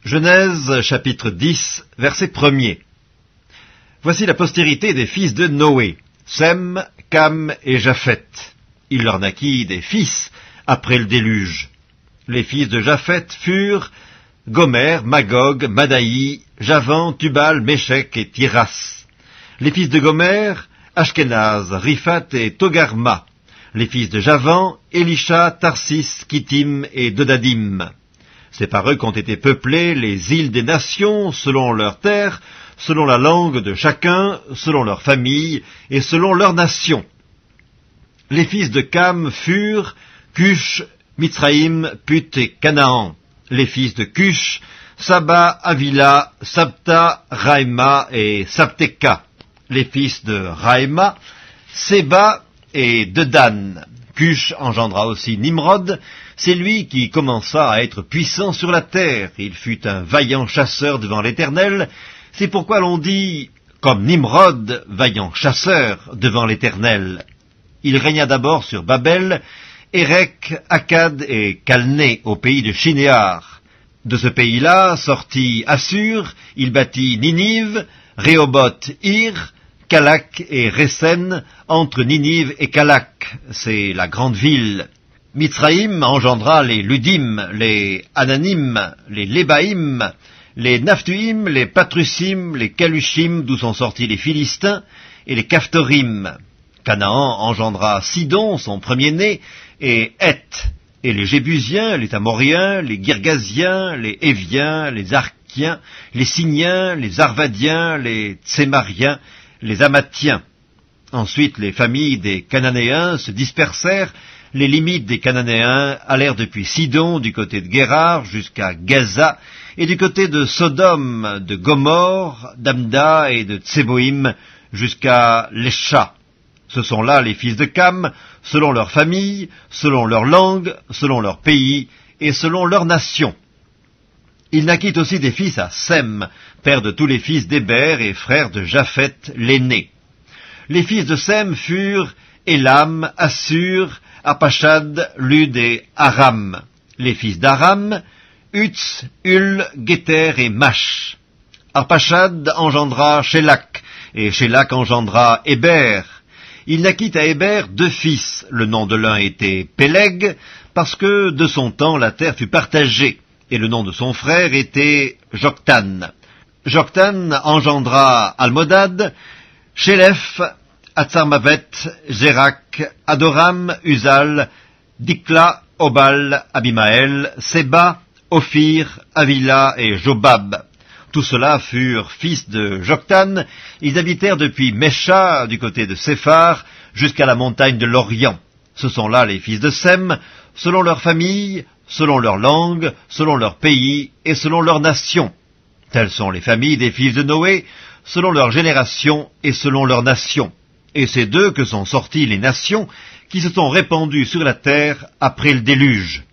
Genèse chapitre 10, verset 1er. Voici la postérité des fils de Noé, Sem, Cam et Japheth. Il leur naquit des fils après le déluge. Les fils de Japheth furent Gomer, Magog, Madaï, Javan, Tubal, Méchec et Tiras. Les fils de Gomer, Ashkenaz, Riphat et Togarma. Les fils de Javan, Elisha, Tarsis, Kittim et Dodadim. C'est par eux qu'ont été peuplées les îles des nations, selon leurs terres, selon la langue de chacun, selon leur famille et selon leur nation. Les fils de Cam furent Cush, Mitzraïm, Put et Canaan. Les fils de Cush, Saba, Avila, Sabta, Raïma et Sabteka. Les fils de Raïma, Séba et Dedan. Cush engendra aussi Nimrod, c'est lui qui commença à être puissant sur la terre. Il fut un vaillant chasseur devant l'Éternel, c'est pourquoi l'on dit, comme Nimrod, vaillant chasseur devant l'Éternel. Il régna d'abord sur Babel, Érec, Akkad et Calné, au pays de Shinéar. De ce pays-là sortit Assur, il bâtit Ninive, Rehoboth, Ir, Calak et Résen, entre Ninive et Calak, c'est la grande ville. Mitzraïm engendra les Ludim, les Ananim, les Lébaïm, les Naphtuim, les Patrusim, les Calushim, d'où sont sortis les Philistins, et les Caphtorim. Canaan engendra Sidon, son premier-né, et Heth, et les Jébusiens, les Amoriens, les Girgasiens, les Éviens, les Arkiens, les Siniens, les Arvadiens, les Tsémariens, les Amathiens. Ensuite, les familles des Cananéens se dispersèrent. Les limites des Cananéens allèrent depuis Sidon, du côté de Guérar, jusqu'à Gaza, et du côté de Sodome, de Gomorre, d'Amda et de Tseboïm, jusqu'à Lesha. Ce sont là les fils de Cam, selon leur famille, selon leur langue, selon leur pays, et selon leur nation. Il naquit aussi des fils à Sem, père de tous les fils d'Héber et frère de Japheth l'aîné. Les fils de Sem furent Élam, Assur, Apachad, Lud et Aram. Les fils d'Aram, Utz, Hul, Guéter et Mash. Arpachad engendra Shélak, et Shélak engendra Héber. Il naquit à Héber 2 fils. Le nom de l'un était Péleg, parce que de son temps la terre fut partagée, et le nom de son frère était Joktan. Joktan engendra Almodad, Shélef, Atzarmavet, Zérak, Adoram, Uzal, Dikla, Obal, Abimaël, Séba, Ophir, Avila et Jobab. Tous ceux-là furent fils de Joktan. Ils habitèrent depuis Mesha, du côté de Séphar, jusqu'à la montagne de l'Orient. Ce sont là les fils de Sem, selon leur famille, selon leur langue, selon leur pays et selon leur nation. Telles sont les familles des fils de Noé, selon leur génération et selon leur nation. Et c'est d'eux que sont sorties les nations qui se sont répandues sur la terre après le déluge.